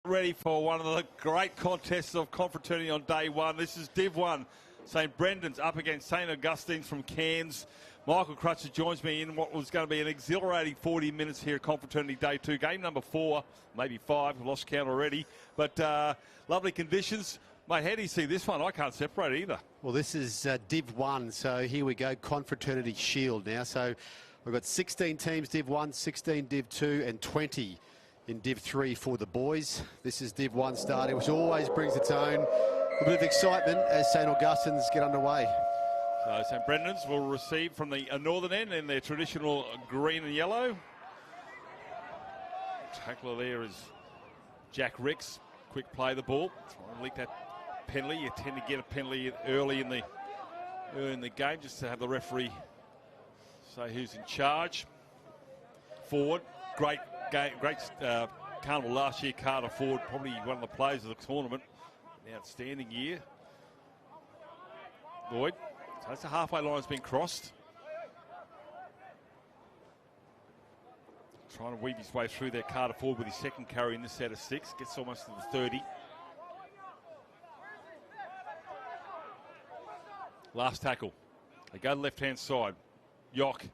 Ready for one of the great contests of Confraternity on day one. This is Div 1. St Brendan's up against St Augustine's from Cairns. Michael Crutcher joins me in what was going to be an exhilarating 40 minutes here at Confraternity Day 2. Game number 4, maybe 5, I've lost count already. But lovely conditions. Mate, how do you see this one? I can't separate either. Well, this is Div 1, so here we go, Confraternity Shield now. So we've got 16 teams Div 1, 16 Div 2 and 20 in Div 3 for the boys. This is Div 1 starting, which always brings its own a bit of excitement as St Augustine's get underway. So St Brendan's will receive from the northern end in their traditional green and yellow. Tackler there is Jack Ricks. Quick play the ball. Try and leak that penalty. You tend to get a penalty early in the game just to have the referee say who's in charge. Forward, great game, great carnival last year. Carter Ford, probably one of the players of the tournament. An outstanding year. Lloyd, so that's the halfway line's been crossed. Trying to weave his way through there, Carter Ford with his second carry in this set of 6. Gets almost to the 30. Last tackle. They go to the left-hand side. Yock. He's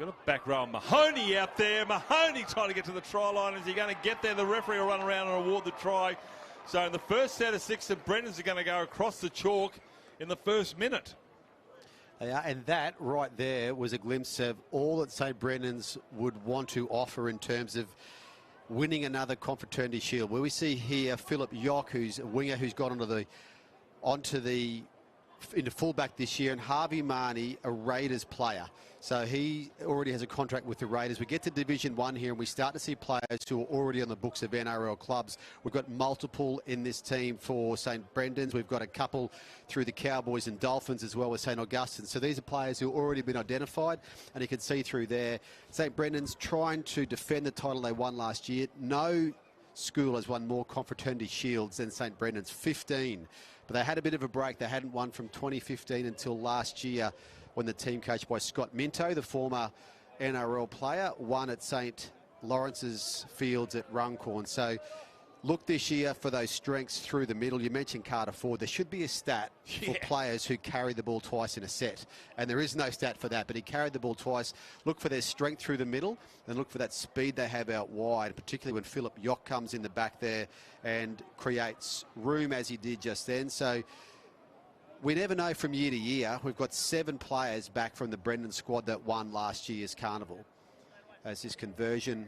got a back row. Mahoney out there. Mahoney trying to get to the try line. Is he going to get there? The referee will run around and award the try. So in the first set of 6, the Brendans are going to go across the chalk in the first minute. They are, and that right there was a glimpse of all that St Brendan's would want to offer in terms of winning another Confraternity Shield. Where we see here Philip Yock, who's a winger who's gone into fullback this year, and Harvey Marnie, a Raiders player. So he already has a contract with the Raiders. We get to Division 1 here and we start to see players who are already on the books of NRL clubs. We've got multiple in this team for St Brendan's. We've got a couple through the Cowboys and Dolphins as well with St Augustine. So these are players who have already been identified, and you can see through there St Brendan's trying to defend the title they won last year. No school has won more Confraternity Shields than St Brendan's, 15. But they had a bit of a break. They hadn't won from 2015 until last year when the team coached by Scott Minto, the former NRL player, won at St Lawrence's Fields at Runcorn. So look this year for those strengths through the middle. You mentioned Carter Ford. There should be a stat for players who carry the ball twice in a set. And there is no stat for that, but he carried the ball twice. Look for their strength through the middle and look for that speed they have out wide, particularly when Philip Yock comes in the back there and creates room as he did just then. So we never know from year to year. We've got 7 players back from the Brendan squad that won last year's carnival as this conversion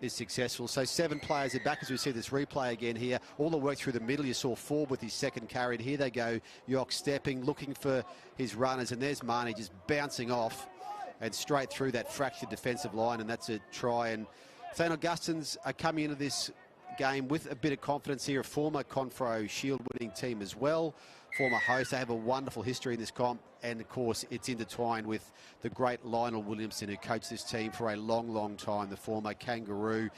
is successful. So 7 players are back as we see this replay again here. All the work through the middle. You saw Ford with his second carry. Here they go. Yock stepping, looking for his runners. And there's Marnie just bouncing off and straight through that fractured defensive line. And that's a try. And St Augustine's are coming into this game with a bit of confidence here. A former Confro Shield winning team as well. Former host. They have a wonderful history in this comp. And, of course, it's intertwined with the great Lionel Williamson, who coached this team for a long, long time, the former Kangaroo,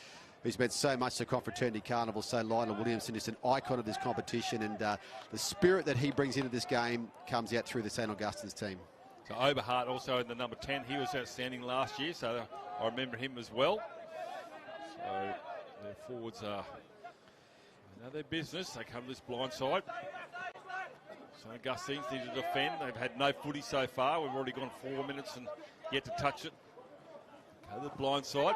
who's meant so much to Confraternity Carnival. So Lionel Williamson is an icon of this competition, and the spirit that he brings into this game comes out through the St Augustine's team. So Oberhart also in the number 10. He was outstanding last year, so I remember him as well. So their forwards are, they know their business. They come to this blind side. St Augustine's need to defend. They've had no footy so far. We've already gone 4 minutes and yet to touch it. Go to the blind side.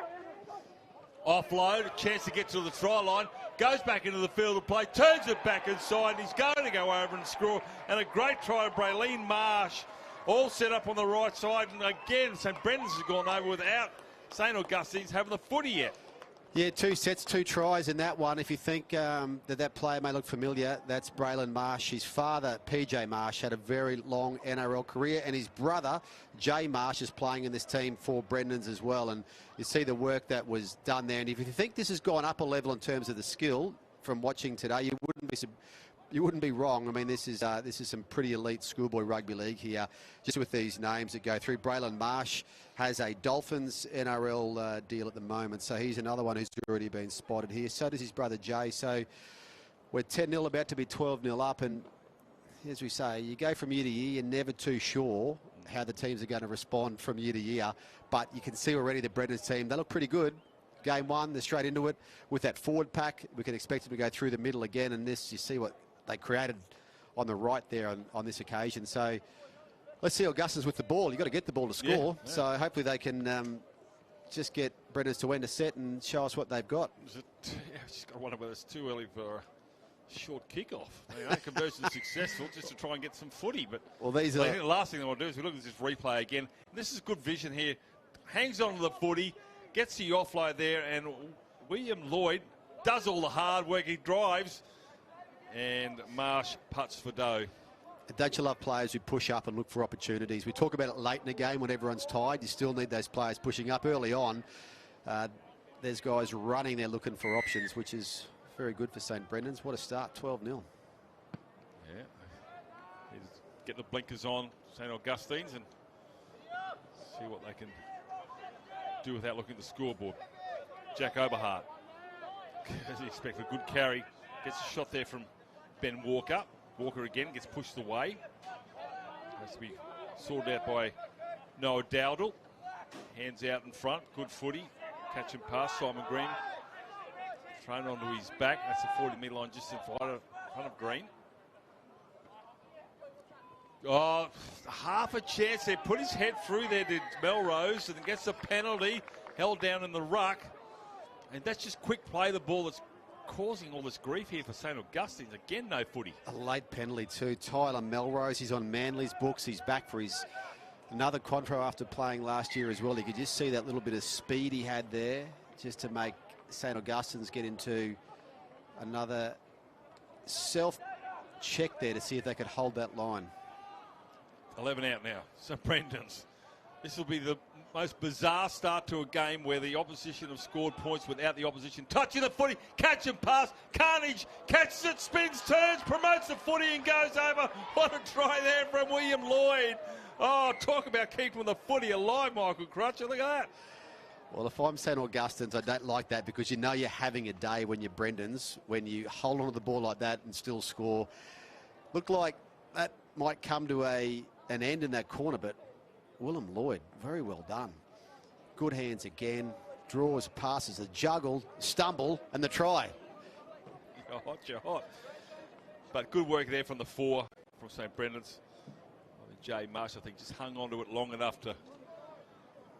Offload, a chance to get to the try line. Goes back into the field of play, turns it back inside. He's going to go over and score. And a great try of Braylene Marsh. All set up on the right side. And again, St Brendan's has gone over without St Augustine's having the footy yet. Yeah, 2 sets, 2 tries in that one. If you think that player may look familiar, that's Braylon Marsh. His father, PJ Marsh, had a very long NRL career, and his brother, Jay Marsh, is playing in this team for Brendan's as well. And you see the work that was done there. And if you think this has gone up a level in terms of the skill from watching today, you wouldn't be wrong. I mean, this is some pretty elite schoolboy rugby league here, just with these names that go through. Braylon Marsh has a Dolphins NRL deal at the moment, so he's another one who's already been spotted here. So does his brother Jay. So we're 10-0, about to be 12-0 up, and as we say, you go from year to year, you're never too sure how the teams are going to respond from year to year, but you can see already the Brendan's team, they look pretty good. game one. They're straight into it with that forward pack. We can expect them to go through the middle again. And this, you see what they created on the right there on this occasion. So let's see Augustines with the ball. You've got to get the ball to score. Yeah. So hopefully they can just get Brennan's to end a set and show us what they've got. I just got to wonder whether it's too early for a short kickoff. You know, conversion successful just to try and get some footy. But well, these I think the last thing they want to do is we look at this replay again. This is good vision here. Hangs on to the footy, gets the offload there, and William Lloyd does all the hard work. He drives, and Marsh putts for dough. Don't you love players who push up and look for opportunities? We talk about it late in the game when everyone's tired. You still need those players pushing up early on. There's guys running there looking for options, which is very good for St. Brendan's. What a start, 12-0. Yeah. Get the blinkers on St. Augustine's and see what they can do without looking at the scoreboard. Jack Oberhart, as he expected, a good carry. Gets a shot there from Ben Walker. Walker again gets pushed away. Has to be sorted out by Noah Dowdle. Hands out in front. Good footy. Catch and pass. Simon Green thrown onto his back. That's the 40-metre line just in front of Green. Oh, half a chance there. Put his head through there to Melrose and gets a penalty. Held down in the ruck. And that's just quick play the ball that's causing all this grief here for St. Augustine's. Again, no footy. A late penalty too. Tyler Melrose, he's on Manly's books. He's back for his another contra after playing last year as well. You could just see that little bit of speed he had there just to make St. Augustine's get into another self-check there to see if they could hold that line. 11 out now. St. Brendan's. This will be the most bizarre start to a game where the opposition have scored points without the opposition touching the footy. Catch and pass. Carnage catches it, spins, turns, promotes the footy and goes over. What a try there from William Lloyd. Oh, talk about keeping the footy alive, Michael Crutcher. Look at that. Well, if I'm St. Augustine's, I don't like that because you know you're having a day when you're Brendan's, when you hold on to the ball like that and still score. Looked like that might come to an end in that corner, but William Lloyd, very well done. Good hands again. Draws, passes, the juggle, stumble, and the try. You're hot, you're hot. But good work there from the four from St. Brendan's. Jay Marsh, I think, just hung on to it long enough to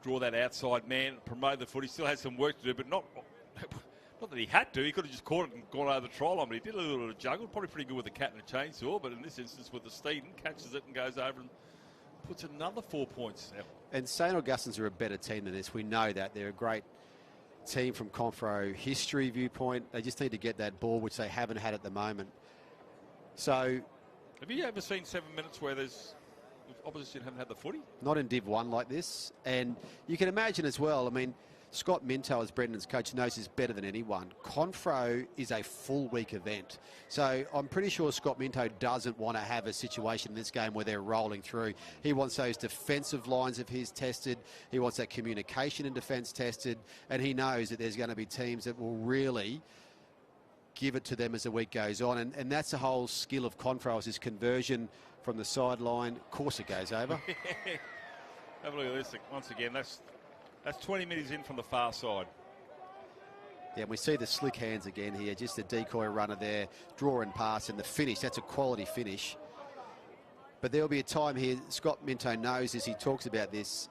draw that outside man, promote the foot. He still had some work to do, but not that he had to. He could have just caught it and gone over the try line, but he did a little bit of juggle. Probably pretty good with the cat and a chainsaw, but in this instance with the Steeden, catches it and goes over and puts another 4 points out. And St. Augustine's are a better team than this. We know that. They're a great team from Confro history viewpoint. They just need to get that ball, which they haven't had at the moment. So, have you ever seen 7 minutes where there's opposition haven't had the footy? Not in Div 1 like this. And you can imagine as well, I mean, Scott Minto, as Brendan's coach, knows this better than anyone. Confro is a full week event. So I'm pretty sure Scott Minto doesn't want to have a situation in this game where they're rolling through. He wants those defensive lines of his tested. He wants that communication in defence tested. And he knows that there's going to be teams that will really give it to them as the week goes on. And that's the whole skill of Confro, is his conversion from the sideline. Of course it goes over. Have a look at this once again. That's 20 metres in from the far side. Yeah, we see the slick hands again here. Just a decoy runner there. Draw and pass and the finish. That's a quality finish. But there'll be a time here, Scott Minto knows as he talks about this,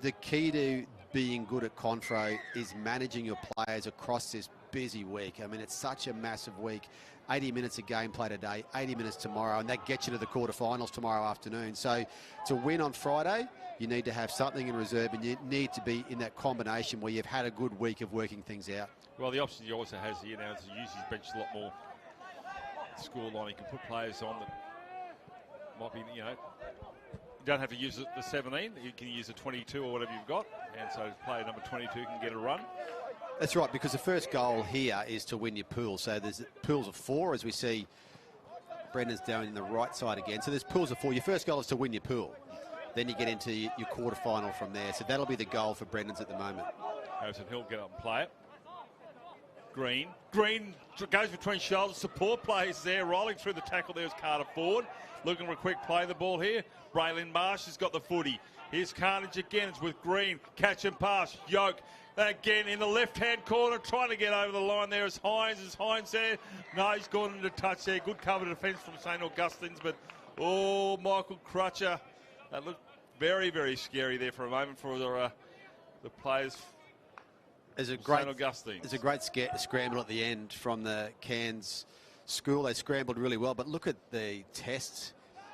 the key to being good at Confro is managing your players across this busy week. I mean, it's such a massive week. 80 minutes of gameplay today, 80 minutes tomorrow, and that gets you to the quarterfinals tomorrow afternoon. So to win on Friday, you need to have something in reserve, and you need to be in that combination where you've had a good week of working things out. Well, the option he also has here now is to use his bench a lot more. Scoreline, he can put players on that might be, you know, you don't have to use the 17. You can use a 22 or whatever you've got, and so player number 22 can get a run. That's right, because the first goal here is to win your pool. So there's pools of 4, as we see Brendan's down in the right side again. So there's pools of 4. Your first goal is to win your pool. Then you get into your quarterfinal from there. So that'll be the goal for Brendan's at the moment. Harrison Hill get up and play it. Green goes between shoulders. Support players there. Rolling through the tackle there is Carter Ford. Looking for a quick play the ball here. Braylon Marsh has got the footy. Here's Carnage again. It's with Green. Catch and pass. Yoke again in the left-hand corner. Trying to get over the line there is Hines. Is Hines there? No, he's gone into touch there. Good cover defence from St Augustine's. But, oh, Michael Crutcher. That looked very, very scary there for a moment for the players. There's a great scramble at the end from the Cairns school. They scrambled really well, but look at the tests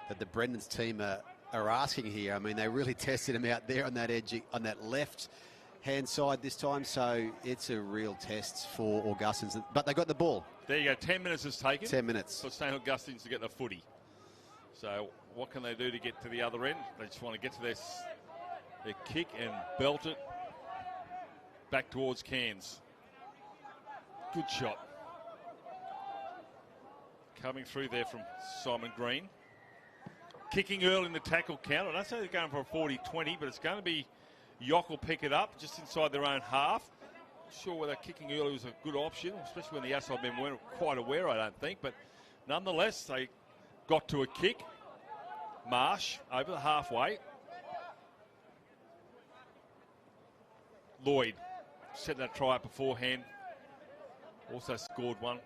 that the Brendan's team are asking here. I mean, they really tested him out there on that edge, on that left-hand side this time, so it's a real test for Augustines. But they got the ball. There you go. 10 minutes is taken. 10 minutes. For St Augustine's to get the footy. So what can they do to get to the other end? They just want to get to their kick and belt it back towards Cairns. Good shot. Coming through there from Simon Green. Kicking early in the tackle count. I don't say they're going for a 40-20, but it's going to be Yock will pick it up just inside their own half. Not sure whether kicking early was a good option, especially when the outside men weren't quite aware, I don't think. But nonetheless, they got to a kick. Marsh over the halfway. Lloyd set that try up beforehand. Also scored one.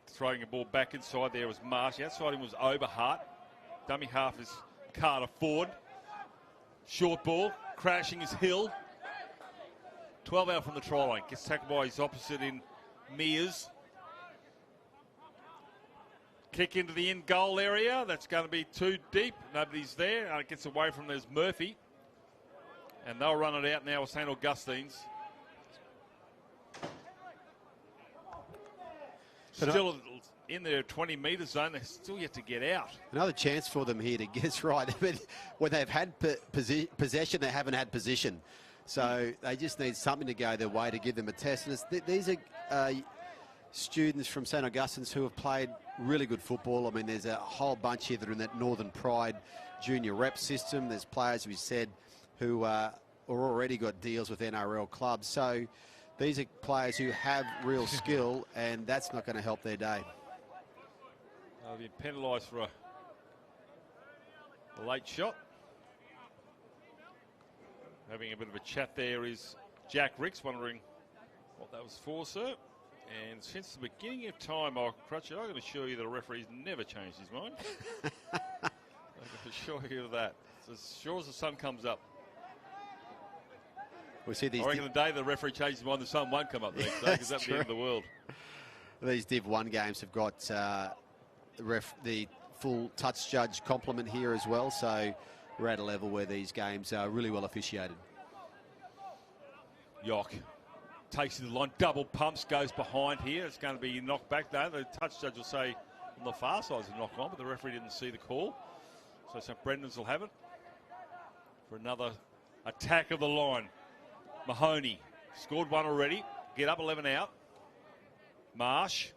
Throwing a ball back inside there was Marsh. Outside him was Oberhart. Dummy half is Carter Ford. Short ball, crashing his Hill. 12 out from the try line. Gets tackled by his opposite in Mears. Kick into the in goal area. That's going to be too deep. Nobody's there. It gets away from there's Murphy. And they'll run it out now with St Augustine's. Still in their 20-metre zone. They're still yet to get out. Another chance for them here to get right. When they've had possession, they haven't had position. So they just need something to go their way to give them a test. And these are students from St Augustine's who have played really good football. I mean, there's a whole bunch here that are in that Northern Pride junior rep system. There's players, we said, who are already got deals with NRL clubs. So these are players who have real skill, and that's not going to help their day. They'll be penalised for a late shot. Having a bit of a chat there is Jack Ricks, wondering what that was for, sir. And since the beginning of time, Michael Crutcher, I'm going to assure you that a referee's never changed his mind. I can assure you of that. It's as sure as the sun comes up. We see these. I reckon the day the referee changes his mind, the sun won't come up the next day, because that's the end of the world. These Div 1 games have got the full touch judge complement here as well, so we're at a level where these games are really well officiated. Yock takes to the line, double pumps, goes behind here. It's going to be knocked back though. The touch judge will say on the far side is a knock on, but the referee didn't see the call. So St Brendan's will have it for another attack of the line. Mahoney scored one already. Get up 11 out. Marsh.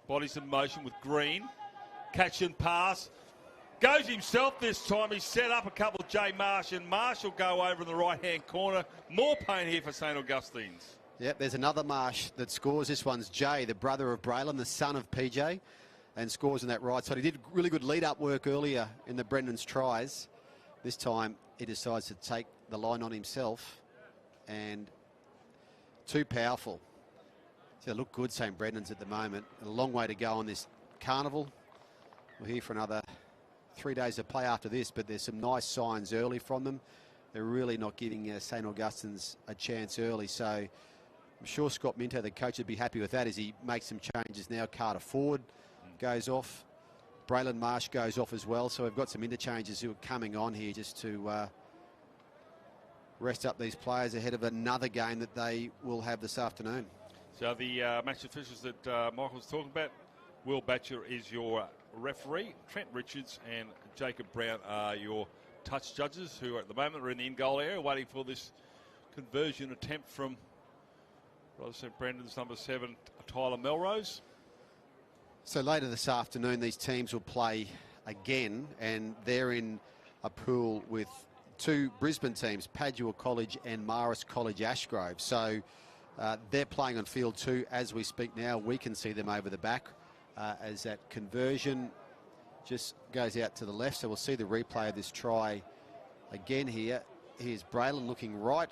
Bodies in motion with Green. Catch and pass. Goes himself this time. He's set up a couple of Jay Marsh, and Marsh will go over in the right-hand corner. More pain here for St Augustine's. Yep, there's another Marsh that scores. This one's Jay, the brother of Braylon, the son of PJ, and scores on that right side. He did really good lead-up work earlier in the Brendan's tries. This time he decides to take the line on himself, and too powerful. So they look good, St Brendan's at the moment. A long way to go on this carnival. We're here for another 3 days of play after this, but there's some nice signs early from them. They're really not giving St Augustine's a chance early, so I'm sure Scott Minto, the coach, would be happy with that as he makes some changes now. Carter Ford goes off. Braylon Marsh goes off as well, so we've got some interchanges who are coming on here just to rest up these players ahead of another game that they will have this afternoon. So the match officials that Michael was talking about, Will Batcher is your referee, Trent Richards and Jacob Brown are your touch judges, who at the moment are in the in-goal area waiting for this conversion attempt from Brother St Brendan's number 7, Tyler Melrose. So later this afternoon, these teams will play again, and they're in a pool with two Brisbane teams, Padua College and Marist College Ashgrove. So they're playing on field 2 as we speak now. We can see them over the back as that conversion just goes out to the left. So we'll see the replay of this try again here. Here's Braylon looking right,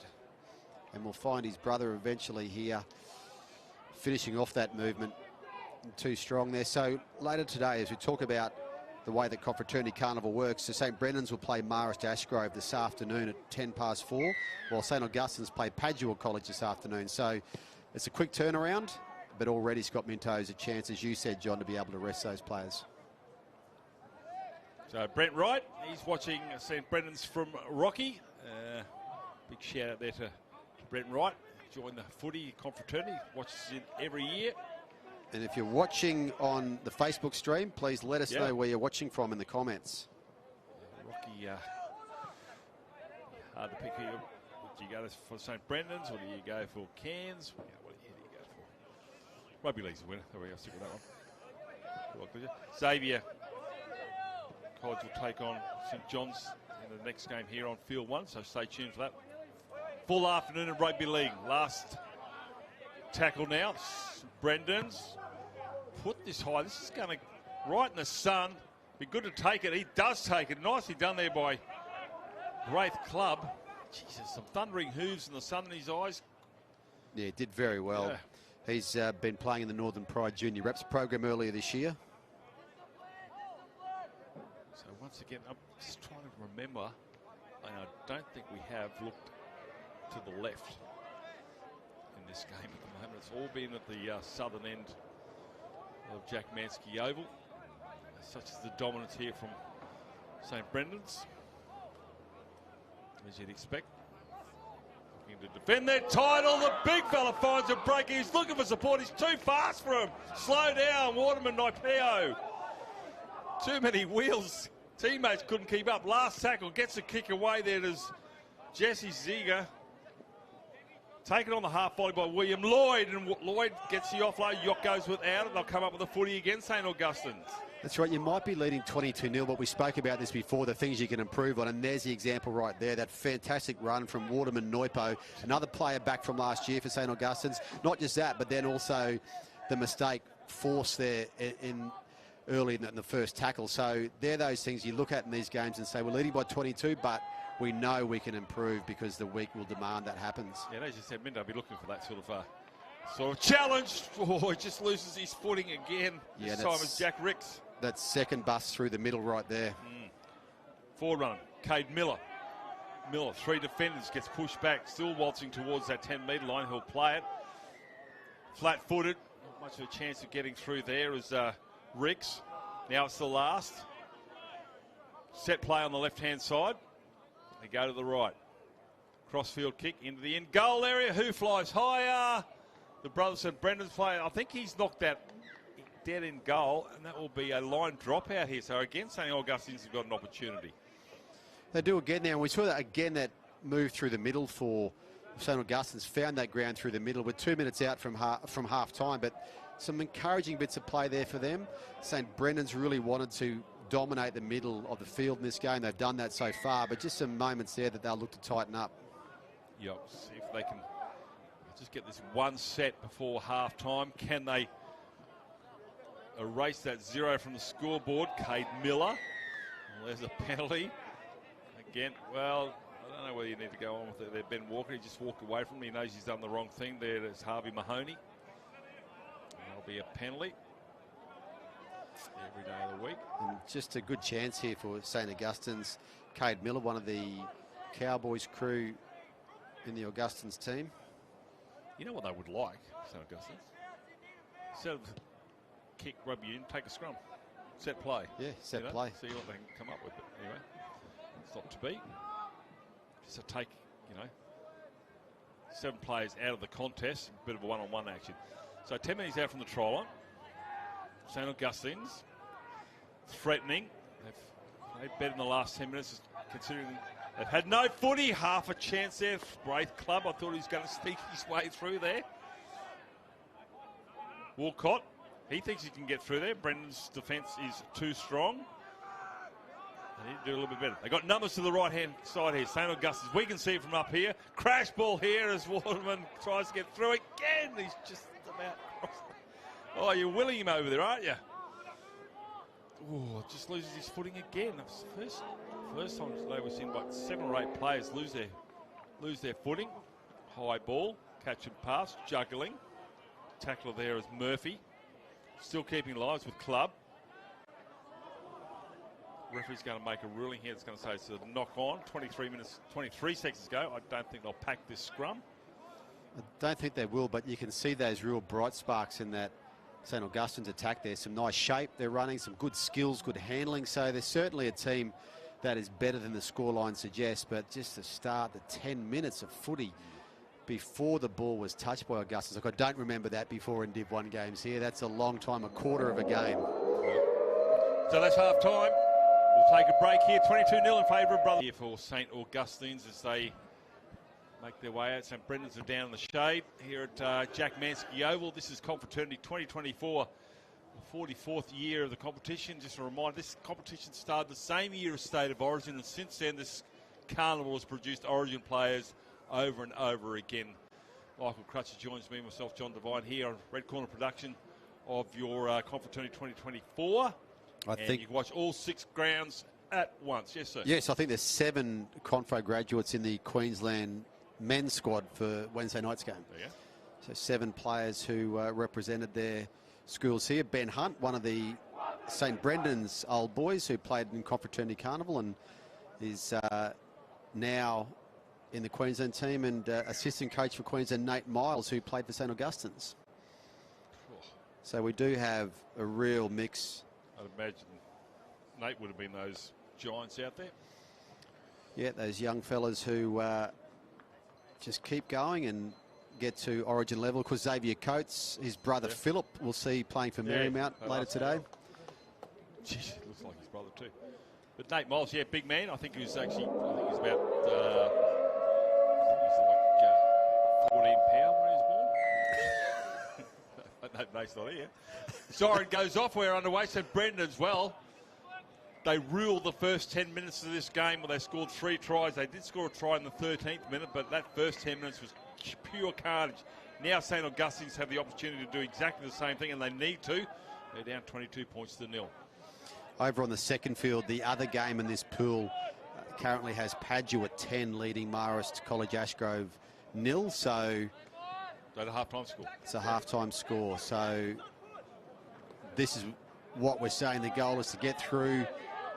and we'll find his brother eventually here finishing off that movement. Too strong there. So later today, as we talk about the way that Confraternity Carnival works, so St Brendan's will play Marist Ashgrove this afternoon at 4:10, while St Augustine's play Padua College this afternoon. So it's a quick turnaround, but already Scott Minto's a chance, as you said, John, to be able to rest those players. So Brent Wright, he's watching St Brendan's from Rocky. Big shout out there to Brent Wright. Joined the footy confraternity, watches it every year. And if you're watching on the Facebook stream, please let us know where you're watching from in the comments. Rocky, hard to pick here. Do you go for St Brendan's or do you go for Cairns? What do you go for? Rugby League's the winner. There we go, stick with that one. Xavier College will take on St John's in the next game here on field 1, so stay tuned for that. Full afternoon of Rugby League. Last tackle now. Brendan's put this high. This is going to right in the sun. Be good to take it. He does take it. Nicely done there by Wraith Club. Jesus, some thundering hooves and the sun in his eyes. Yeah, did very well. Yeah. He's been playing in the Northern Pride Junior Reps program earlier this year. So once again, I'm just trying to remember, and I don't think we have looked to the left in this game at the moment. It's all been at the southern end of Jack Mansky Oval. Such as the dominance here from St Brendan's, as you'd expect. Looking to defend their title. The big fella finds a break. He's looking for support. He's too fast for him. Slow down, Waterman Naipeo. Too many wheels. Teammates couldn't keep up. Last tackle gets a kick away there. There's Jesse Ziegler. Taken on the half volley by William Lloyd, and Lloyd gets the offload. Yock goes without it. They'll come up with a footy against St Augustine's. That's right. You might be leading 22-0, but we spoke about this before, the things you can improve on, and there's the example right there. That fantastic run from Waterman Noipo, another player back from last year for St Augustine's. Not just that, but then also the mistake forced there early in the first tackle. So they're those things you look at in these games and say, we're leading by 22, but we know we can improve because the week will demand that happens. Yeah, as you said, Mindo will be looking for that sort of challenge. Oh, he just loses his footing again. This time it's Jack Ricks. That second bust through the middle right there. Forward runner, Cade Miller. Miller, 3 defenders, gets pushed back, still waltzing towards that 10-metre line. He'll play it. Flat-footed, not much of a chance of getting through there as Ricks. Now it's the last. Set play on the left-hand side. They go to the right. Crossfield kick into the end goal area. Who flies higher? The brothers St Brendan's player. I think he's knocked that dead in goal, and that will be a line dropout here. So again, St Augustine's have got an opportunity. They do again now, and we saw that again, that move through the middle for St Augustine's, found that ground through the middle. We're 2 minutes out from half time, but some encouraging bits of play there for them. St Brendan's really wanted to dominate the middle of the field in this game. They've done that so far, but just some moments there that they'll look to tighten up. Yeah, see if they can just get this one set before half time. Can they erase that 0 from the scoreboard? Cade Miller. Well, there's a penalty. Again, well, I don't know whether you need to go on with it there. Ben Walker, he just walked away from him. He knows he's done the wrong thing there. It's Harvey Mahoney. That'll be a penalty every day of the week. And just a good chance here for St Augustine's. Cade Miller, one of the Cowboys crew in the Augustine's team. You know what they would like, St Augustine's? Instead of kick, rugby union, take a scrum. Set play. Yeah, set play. See what they can come up with. But anyway, it's not to be. Just to take, 7 players out of the contest, a bit of a one-on-one action. So 10 minutes out from the try line. St Augustine's threatening. They've bet in the last 10 minutes, considering they've had no footy. Half a chance there. Wraith Club, I thought he was going to sneak his way through there. Walcott, he thinks he can get through there. Brendan's defence is too strong. They need to do a little bit better. They got numbers to the right-hand side here. St. Augustine's. We can see it from up here. Crash ball here as Waterman tries to get through again. He's just about crossed. Oh, you're willing him over there, aren't you? Oh, just loses his footing again. First time today we've seen about 7 or 8 players lose their footing. High ball, catch and pass, juggling. Tackler there is Murphy. Still keeping lives with club. Referee's going to make a ruling here. It's going to say it's a knock on. 23 seconds ago. I don't think they'll pack this scrum. I don't think they will, but you can see those real bright sparks in that St. Augustine's attack there. Some nice shape they're running, some good skills, good handling. So there's certainly a team that is better than the scoreline suggests. But just to start the 10 minutes of footy before the ball was touched by Augustine. Look, I don't remember that before in Div 1 games here. That's a long time, a quarter of a game. So that's half time. We'll take a break here. 22-0 in favour of Brother. Here for St. Augustine's as they make their way out. St. Brendan's are down in the shade here at Jack Mansky Oval. This is Confraternity 2024, the 44th year of the competition. Just a reminder, this competition started the same year as State of Origin, and since then this carnival has produced Origin players over and over again. Michael Crutcher joins me, myself, John Devine, here on Red Corner production of your Confraternity 2024. I think you can watch all 6 grounds at once. Yes, sir. Yes, I think there's 7 Confra graduates in the Queensland men's squad for Wednesday night's game. Yeah. So 7 players who represented their schools here. Ben Hunt, one of the St. Brendan's old boys who played in Confraternity Carnival and is now in the Queensland team, and assistant coach for Queensland, Nate Miles, who played for St. Augustine's. Oh. So we do have a real mix. I'd imagine Nate would have been those giants out there. Yeah, those young fellas who just keep going and get to Origin level. Of course, Xavier Coates, his brother Philip, we'll see playing for Marymount later today. Jeez, looks like his brother too. But Nate Miles, yeah, big man. I think he was about 14 pound when he was born. Nate's not here. Siren goes off. We're underway. St. Brendan as well. They ruled the first 10 minutes of this game where they scored 3 tries. They did score a try in the 13th minute, but that first 10 minutes was pure carnage. Now St. Augustine's have the opportunity to do exactly the same thing, and they need to. They're down 22 points to 0. Over on the second field, the other game in this pool currently has Padua at 10 leading Marist College Ashgrove 0. So that's a half-time score. It's a half-time score. So this is what we're saying. The goal is to get through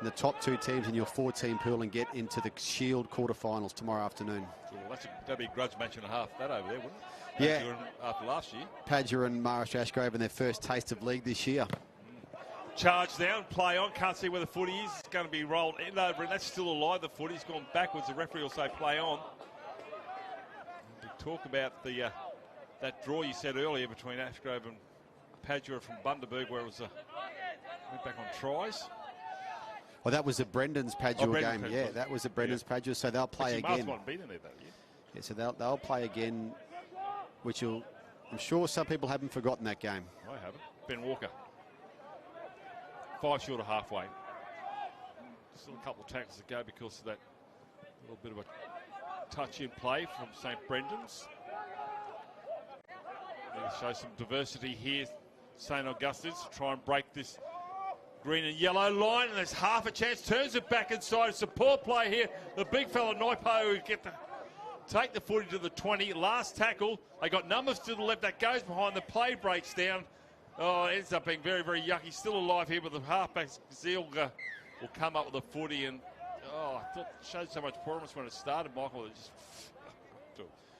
the top 2 teams in your 4-team pool and get into the Shield quarterfinals tomorrow afternoon. Well, that'd be a grudge match and a half, that over there, wouldn't it? Yeah. Padua after last year. Padua and Marist Ashgrove in their first taste of league this year. Charge down, play on, can't see where the footy is. It's going to be rolled in over, and that's still alive. The footy's gone backwards. The referee will say play on. We talk about the that draw you said earlier between Ashgrove and Padua from Bundaberg, where it was went back on tries. Well, that was the Brendan's Padua game. Yeah, that was the Brendan's Padua, so they'll play again. Yeah, so they'll play again, which I'm sure some people haven't forgotten that game. I haven't. Ben Walker. 5 short of halfway. Still a couple of tackles to go because of that little bit of a touch in play from St. Brendan's. Need to show some diversity here. St. Augustine's try and break this green and yellow line, and there's half a chance. Turns it back inside. Support play here. The big fella Noipo who get to take the footy to the 20. Last tackle. They got numbers to the left. That goes behind. The play breaks down. Oh, it ends up being very, very yucky. Still alive here, but the halfback Zielga will come up with the footy, and I thought it showed so much promise when it started, Michael.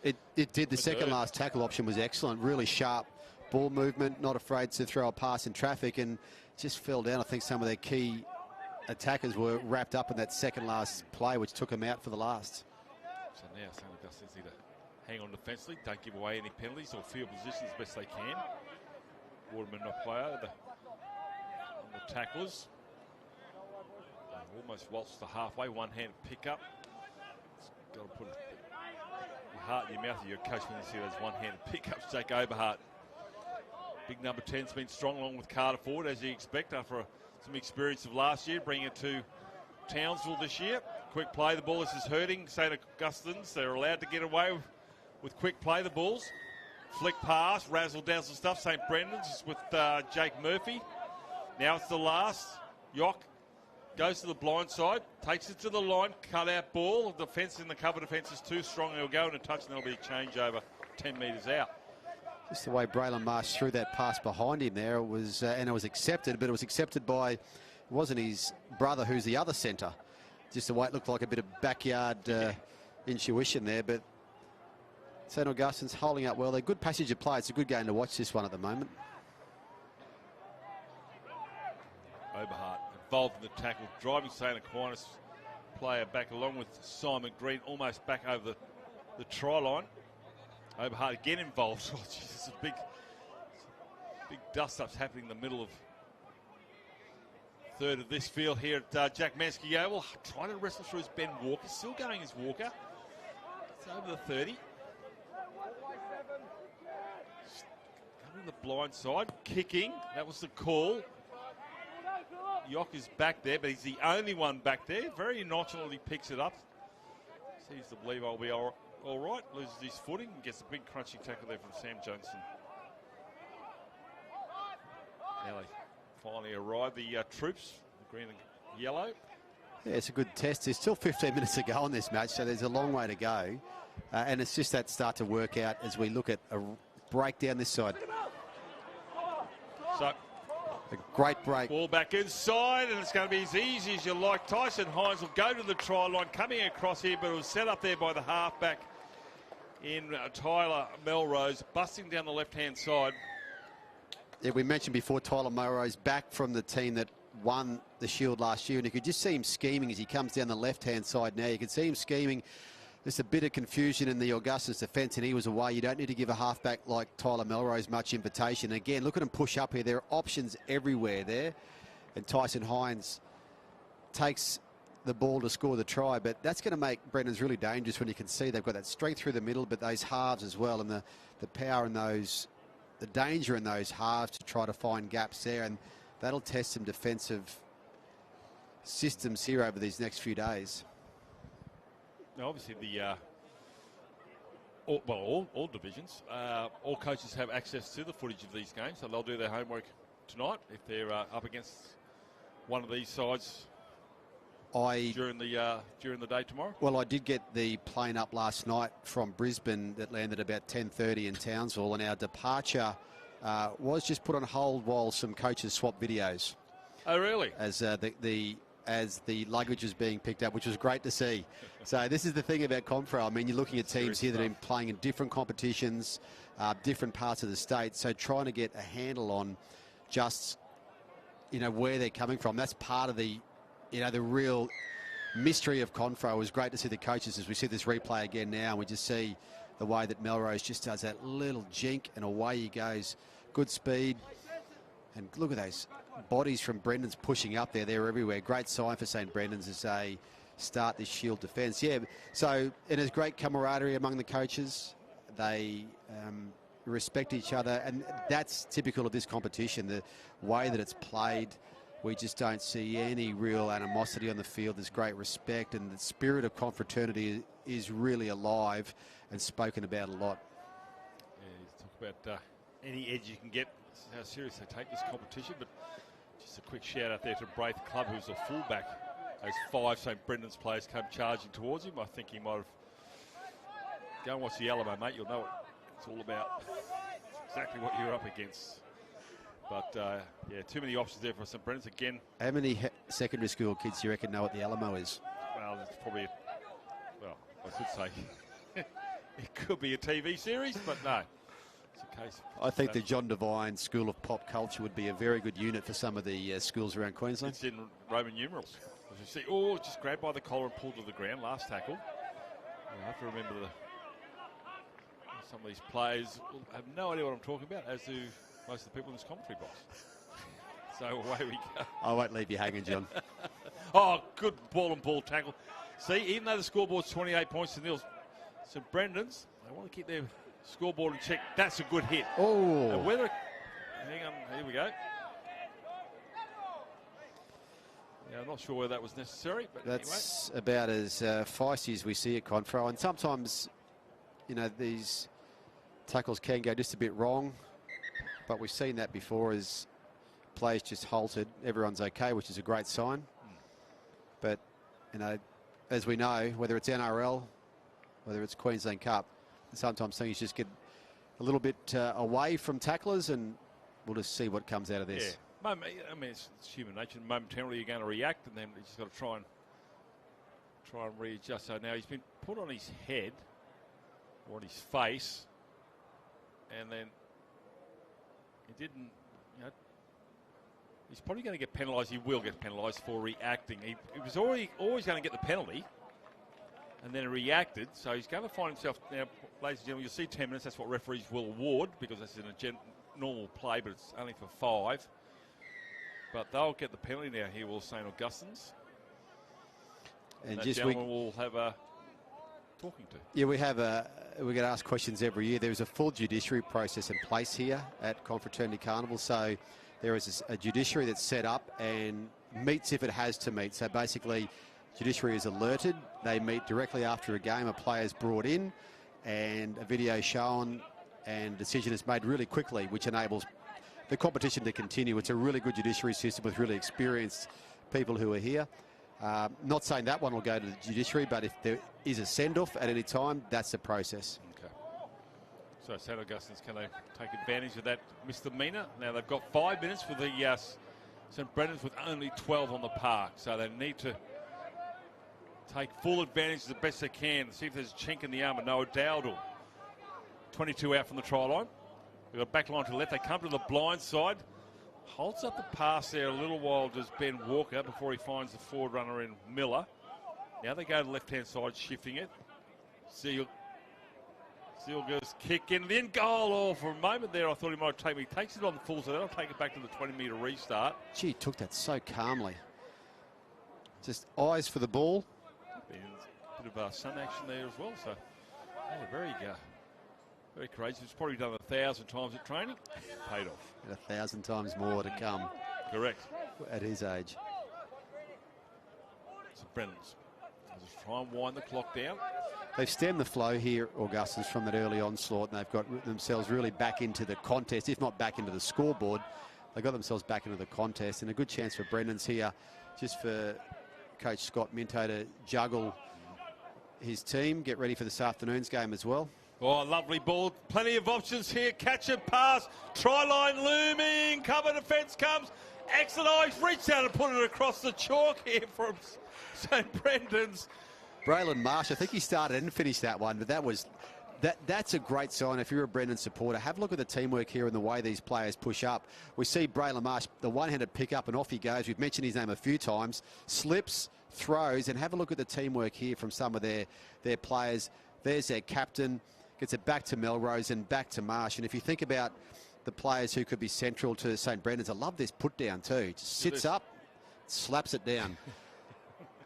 It did. The second last tackle option was excellent. Really sharp ball movement, not afraid to throw a pass in traffic, and just fell down. I think some of their key attackers were wrapped up in that second last play, which took them out for the last. So now St. Augustine's need to hang on defensively, don't give away any penalties or field positions as best they can. Waterman not player on the tacklers. Almost waltzed to halfway, one-hand pick up. Got to put your heart in your mouth of your coach when you see those one-handed pickups. Jake Oberhart. Big number 10's been strong along with Carter Ford, as you expect, after some experience of last year, bringing it to Townsville this year. Quick play, the ball. This is hurting St. Augustines. They're allowed to get away with quick play, the Bulls. Flick pass, razzle-dazzle stuff. St. Brendan's with Jake Murphy. Now it's the last. Yock goes to the blind side, takes it to the line, cut out ball. The defence in the cover defence is too strong. He'll go in a touch and there'll be a changeover 10 metres out. Just the way Braylon Marsh threw that pass behind him there, it was and it was accepted, but it was accepted by, it wasn't his brother who's the other centre. Just the way it looked like a bit of backyard intuition there, but St. Augustine's holding up well. They're good passage of play. It's a good game to watch, this one at the moment. Oberhart involved in the tackle, driving St. Aquinas player back along with Simon Green, almost back over the try line. Oberhart again involved. Oh, Jesus, a big dust-up's happening in the middle of third of this field here at Jack Mansky. Well, trying to wrestle through his Ben Walker, still going as Walker. It's over the 30. Coming the blind side, kicking. That was the call. Yock is back there, but he's the only one back there. Very nonchalantly picks it up. Seems to believe I'll be all right. Loses his footing and gets a big crunchy tackle there from Sam Johnson. Now they finally arrive, the troops, the green and yellow. Yeah, it's a good test. There's still 15 minutes to go on this match, so there's a long way to go. And it's just that start to work out as we look at a break down this side. So, a great break. Ball back inside, and it's going to be as easy as you like. Tyson Hines will go to the try line, coming across here, but it was set up there by the halfback in Tyler Melrose, busting down the left-hand side. Yeah, we mentioned before, Tyler Melrose back from the team that won the Shield last year, and you could just see him scheming as he comes down the left-hand side now. You can see him scheming. There's a bit of confusion in the Augustines defence, and he was away. You don't need to give a halfback like Tyler Melrose much invitation. And again, look at him push up here. There are options everywhere there. And Tyson Hines takes the ball to score the try. But that's going to make Brendan's really dangerous when you can see they've got that strength through the middle, but those halves as well, and the power in those, the danger in those halves to try to find gaps there. And that'll test some defensive systems here over these next few days. Now, obviously, all divisions, all coaches have access to the footage of these games, so they'll do their homework tonight if they're up against one of these sides during the day tomorrow. Well, I did get the plane up last night from Brisbane that landed about 10:30 in Townsville, and our departure was just put on hold while some coaches swapped videos. Oh, really? As the luggage was being picked up, which was great to see. So this is the thing about Confra. I mean, you're looking at teams here that are playing in different competitions, different parts of the state. So trying to get a handle on just, where they're coming from. That's part of the, the real mystery of Confra. It was great to see the coaches as we see this replay again now. And we just see the way that Melrose just does that little jink and away he goes. Good speed. And look at those bodies from Brendan's pushing up there. They're everywhere. Great sign for St. Brendan's as they start this Shield defence. Yeah, so it is great camaraderie among the coaches. They respect each other, and that's typical of this competition. The way that it's played, we just don't see any real animosity on the field. There's great respect, and the spirit of confraternity is really alive and spoken about a lot. Yeah, you talk about any edge you can get. This is how serious they take this competition, but just a quick shout out there to Braith Club, who's a fullback. As 5 St. Brendan's players come charging towards him, I think he might have... Go and watch the Alamo, mate. You'll know what it's all about. It's exactly what you're up against. But, yeah, too many options there for St. Brendan's again. How many secondary school kids do you reckon know what the Alamo is? Well, it's probably... I could say it could be a TV series, but no. Case. I think the John Devine School of Pop Culture would be a very good unit for some of the schools around Queensland. It's in Roman numerals. As you see, just grabbed by the collar and pulled to the ground. Last tackle. I have to remember some of these players have no idea what I'm talking about, as do most of the people in this commentary box. So away we go. I won't leave you hanging, John. Good ball and ball tackle. See, even though the scoreboard's 28 points to nil, St. Brendan's, they want to keep their scoreboard and check. That's a good hit. Oh. Whether, hang on, here we go. Yeah, I'm not sure whether that was necessary, but that's about as feisty as we see at Confro. And sometimes, you know, these tackles can go just a bit wrong, but we've seen that before as players just halted. Everyone's okay, which is a great sign. But, you know, as we know, whether it's NRL, whether it's Queensland Cup, sometimes things just get a little bit away from tacklers, and we'll just see what comes out of this. Yeah. I mean, it's human nature. Momentarily, you're going to react, and then you just got to try and readjust. So now he's been put on his head or on his face, and then he didn't. You know, he's probably going to get penalised. He will get penalised for reacting. He was always going to get the penalty, and then he reacted. So he's going to find himself now, ladies and gentlemen. You'll see 10 minutes. That's what referees will award because that's in a normal play, but it's only for 5. But they'll get the penalty now here, will St. Augustine's. And that gentleman will have a talking to. Yeah, we get asked questions every year. There's a full judiciary process in place here at Confraternity Carnival. So there is a judiciary that's set up and meets if it has to meet. So basically, judiciary is alerted. They meet directly after a game. A player's brought in and a video shown, and decision is made really quickly, which enables the competition to continue. It's a really good judiciary system with really experienced people who are here. Not saying that one will go to the judiciary, but if there is a send-off at any time, that's the process. Okay. So St. Augustine's, can they take advantage of that misdemeanor? Now they've got 5 minutes for the St. Brendan's with only 12 on the park, so they need to take full advantage as best they can. See if there's a chink in the armour. Noah Dowdle, 22 out from the try line. We've got back line to the left. They come to the blind side. Holds up the pass there a little while, does Ben Walker, before he finds the forward runner in Miller. Now they go to the left-hand side, shifting it. Seal goes kick in, then goal. Oh, for a moment there, I thought he might take me. He takes it on the full, so that'll take it back to the 20-metre restart. Gee, he took that so calmly. Just eyes for the ball. A bit of sun action there as well, so yeah, very courageous. It's probably done 1,000 times at training. Paid off. And 1,000 times more to come. Correct. At his age. So Brennan's. Just try and wind the clock down. They've stemmed the flow here, Augustines, from that early onslaught, and they've got themselves really back into the contest, if not back into the scoreboard. They got themselves back into the contest, and a good chance for Brennan's here, just for Coach Scott Minto to juggle his team, get ready for this afternoon's game as well. Oh, lovely ball. Plenty of options here. Catch and pass. Try line looming. Cover defence comes. Excellent. Oh, he's reached out and put it across the chalk here from St. Brendan's. Braylon Marsh, I think he started and finished that one, but that's a great sign if you're a Brendan supporter. Have a look at the teamwork here and the way these players push up. We see Braylon Marsh, the one-handed pick up, and off he goes. We've mentioned his name a few times. Slips, throws, and have a look at the teamwork here from some of their players. There's their captain. Gets it back to Melrose and back to Marsh. And if you think about the players who could be central to St. Brendan's, I love this put down too. Just sits up, slaps it down.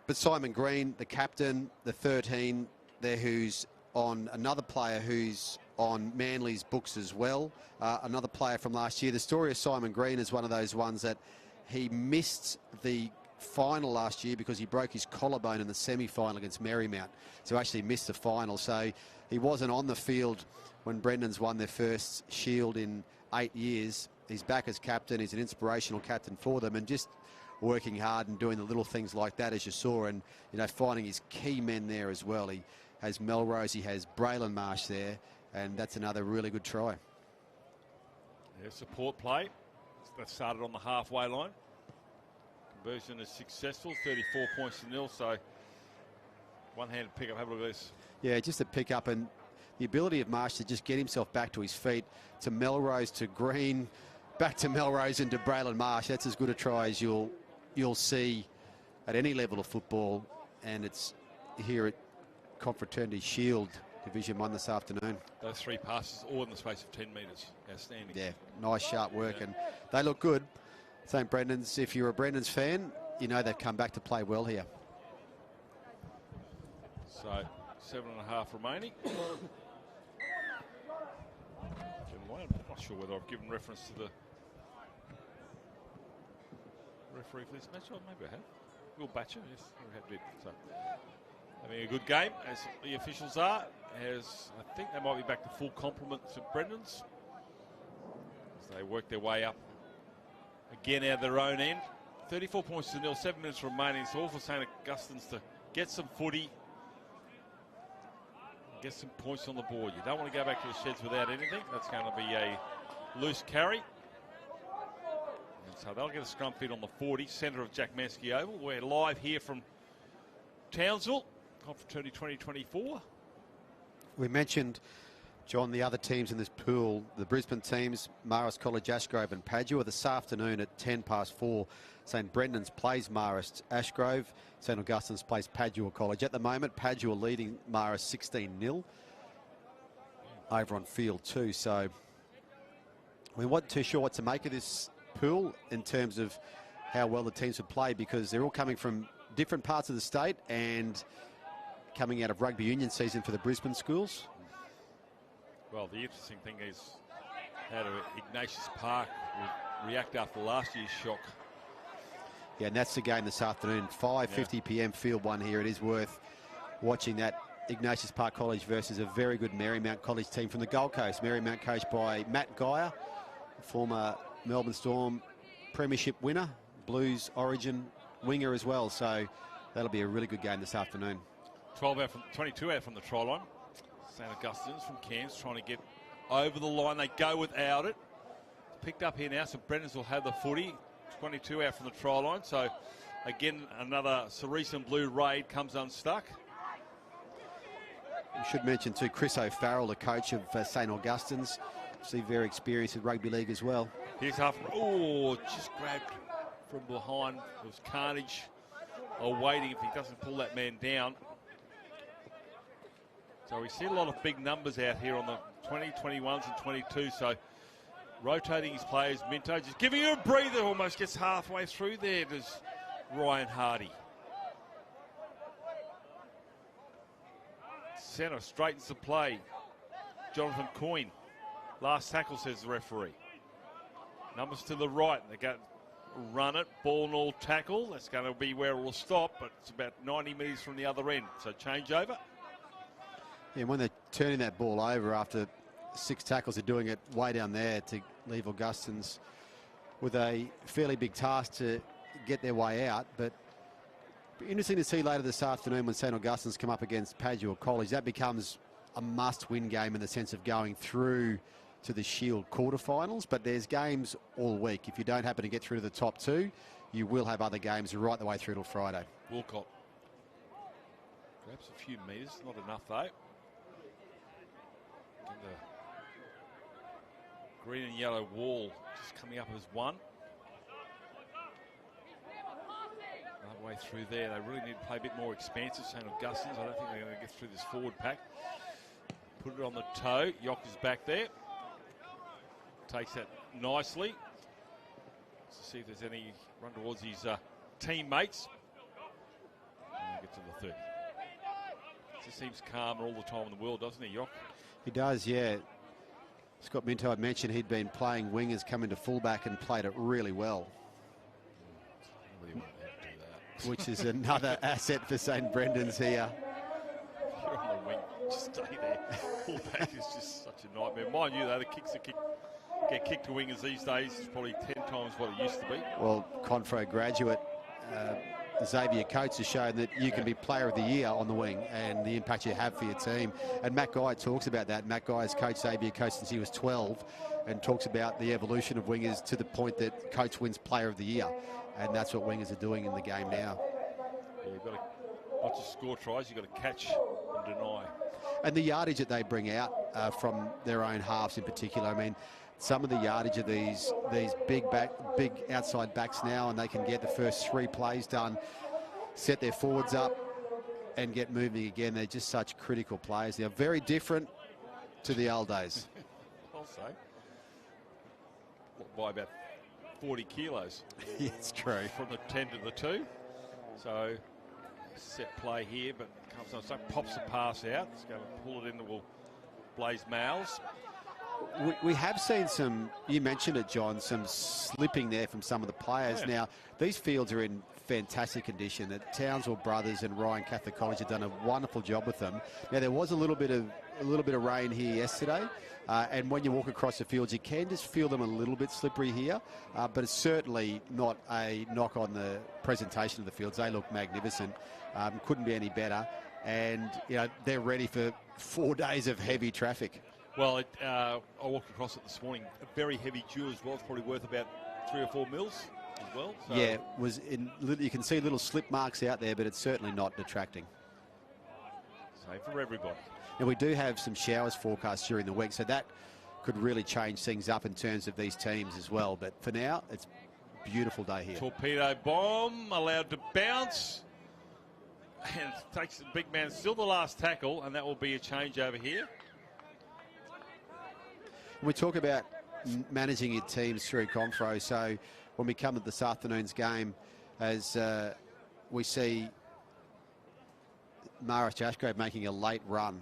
But Simon Green, the captain, the 13 there, who's on another player who's on Manly's books as well. Another player from last year. The story of Simon Green is one of those ones that he missed the final last year because he broke his collarbone in the semi-final against Marymount. So actually missed the final. So he wasn't on the field when Brendan's won their first Shield in 8 years. He's back as captain. He's an inspirational captain for them, and just working hard and doing the little things like that, as you saw, and you know, finding his key men there as well. He has Melrose, he has Braylon Marsh there, and that's another really good try. Yeah, support play. That started on the halfway line. Conversion is successful, 34 points to 0. So one-handed pick up. Have a look at this. Yeah, just a pick up, and the ability of Marsh to just get himself back to his feet, to Melrose, to Green, back to Melrose and to Braylon Marsh. That's as good a try as you'll see at any level of football, and it's here at Confraternity Shield Division 1 this afternoon. Those 3 passes all in the space of 10 metres. Outstanding. Yeah, nice sharp work, and they look good. St. Brendan's, if you're a Brendan's fan, you know they've come back to play well here. So 7.5 remaining. I'm not sure whether I've given reference to the referee for this match. Oh, maybe I have. Will Batcher, yes, did. So, having a good game, as the officials are. As I think they might be back to full complement to Brendan's. As they work their way up again out of their own end. 34 points to nil, 7 minutes remaining. It's all for St. Augustine's to get some footy, get some points on the board. You don't want to go back to the sheds without anything. That's going to be a loose carry. And so they'll get a scrum fit on the 40, centre of Jack Mansky Oval. We're live here from Townsville, Confraternity 2024. We mentioned, John, the other teams in this pool, the Brisbane teams, Marist College, Ashgrove and Padua. This afternoon at 4:10, St Brendan's plays Marist Ashgrove. St Augustine's plays Padua College. At the moment, Padua leading Marist 16-0 over on field 2. So we weren't too sure what to make of this pool in terms of how well the teams would play, because they're all coming from different parts of the state and coming out of rugby union season for the Brisbane schools. Well, the interesting thing is how Ignatius Park will react after last year's shock. Yeah, and that's the game this afternoon, 5:50 p.m. field 1 here. It is worth watching that. Ignatius Park College versus a very good Marymount College team from the Gold Coast. Marymount coached by Matt Geyer, former Melbourne Storm premiership winner, Blues Origin winger as well. So that'll be a really good game this afternoon. 22 out from the try line. St Augustine's from Cairns trying to get over the line. They go without it. Picked up here now, so Brendan's will have the footy. 22 out from the try line. So again, another Cerise and Blue raid comes unstuck. We should mention too, Chris O'Farrell, the coach of St Augustine's. See, very experienced in rugby league as well. Here's half. Oh, just grabbed from behind. It was carnage. Waiting if he doesn't pull that man down. So we see a lot of big numbers out here on the 20, 21s and 22. So rotating his players. Minto just giving him a breather. Almost gets halfway through there. Does Ryan Hardy. Centre straightens the play. Jonathan Coyne. Last tackle, says the referee. Numbers to the right. They go run it. Ball and all tackle. That's going to be where it will stop. But it's about 90 metres from the other end. So change over. Yeah, when they're turning that ball over after 6 tackles, they're doing it way down there to leave Augustines with a fairly big task to get their way out. But interesting to see later this afternoon when St Augustine's come up against Padua College. That becomes a must-win game in the sense of going through to the Shield quarterfinals. But there's games all week. If you don't happen to get through to the top 2, you will have other games right the way through till Friday. Walcott grabs a few metres, not enough though. And the green and yellow wall just coming up as one. Another way through there. They really need to play a bit more expansive. St Augustine's, I don't think they're going to get through this forward pack. Put it on the toe. Yock is back there. Takes that nicely. Let's see if there's any run towards his teammates. And get to the 30. Just seems calmer all the time in the world, doesn't he, Yock? He does, yeah. Scott Minto had mentioned he'd been playing wingers, come into fullback and played it really well. Really want to do that. Which is another asset for St Brendan's here. If you're on the wing, just stay there. Fullback is just such a nightmare. Mind you, though, the kicks get kicked to wingers these days. It's probably 10 times what it used to be. Well, Confro graduate Xavier Coates has shown that you can be player of the year on the wing and the impact you have for your team. And Matt Guy talks about that. Matt Guy has coached Xavier Coates since he was 12 and talks about the evolution of wingers to the point that Coates wins player of the year. And that's what wingers are doing in the game now. Yeah, you've got to not just score tries, you've got to catch and deny. And the yardage that they bring out from their own halves in particular. I mean, some of the yardage of these big outside backs now, and they can get the first 3 plays done, set their forwards up and get moving again. They're just such critical players. They're very different to the old days. I'll say. By about 40 kilos. Yeah, it's true. From the 10 to the 2. So set play here, but comes on, so pops the pass out. It's going to pull it into Blaze Males. we have seen some, you mentioned it, John, some slipping there from some of the players. Yeah. Now, these fields are in fantastic condition. The Townsville brothers and Ryan Catholic College have done a wonderful job with them. Now, there was a little bit of rain here yesterday, and when you walk across the fields, you can just feel them a little bit slippery here, but it's certainly not a knock on the presentation of the fields. They look magnificent. Couldn't be any better. And, you know, they're ready for 4 days of heavy traffic. Well, I walked across it this morning. A very heavy dew as well. It's probably worth about 3 or 4 mils as well. So Yeah, it was you can see little slip marks out there, but it's certainly not detracting. Same for everybody. And we do have some showers forecast during the week, so that could really change things up in terms of these teams as well. But for now, it's a beautiful day here. Torpedo bomb allowed to bounce. And takes the big man, still the last tackle, and that will be a change over here. We talk about managing your teams through Confro, so when we come to this afternoon's game, as we see Maris Jasgrave making a late run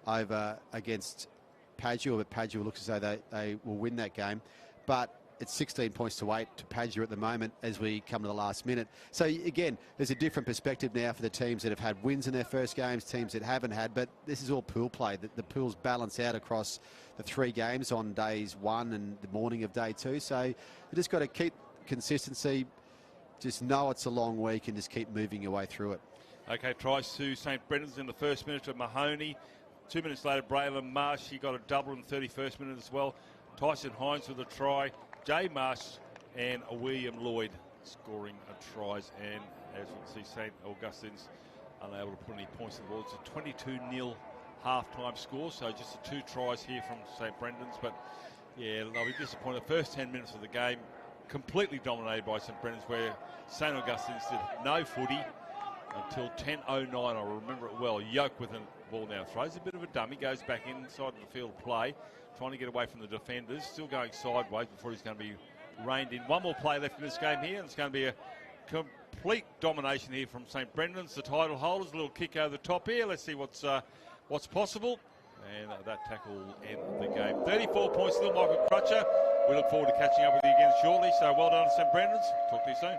over against Padua, but Padua looks as though they will win that game. But it's 16 points to 8 to Padua at the moment as we come to the last minute. So, again, there's a different perspective now for the teams that have had wins in their first games, teams that haven't had, but this is all pool play. The pools balance out across the 3 games on days 1 and the morning of day 2. So you just got to keep consistency, just know it's a long week and just keep moving your way through it. Okay, tries to St. Brendan's in the first minute to Mahoney. 2 minutes later, Braylon Marsh, he got a double in the 31st minute as well. Tyson Hines with a try. Jay Marsh and William Lloyd scoring tries. And as you can see, St. Augustine's unable to put any points on the board. It's a 22-0 half-time score. So just the 2 tries here from St. Brendan's. But, yeah, they'll be disappointed. The first 10 minutes of the game completely dominated by St. Brendan's, where St. Augustine's did no footy until 10:09. I remember it well. Yoke with the ball now. Throws a bit of a dummy. Goes back inside the field of play. Trying to get away from the defenders. Still going sideways before he's going to be reined in. One more play left in this game here. And it's going to be a complete domination here from St. Brendan's, the title holders. A little kick over the top here. Let's see what's possible. And that tackle will end the game. 34 points still, Michael Crutcher. We look forward to catching up with you again shortly. So well done, St. Brendan's. Talk to you soon.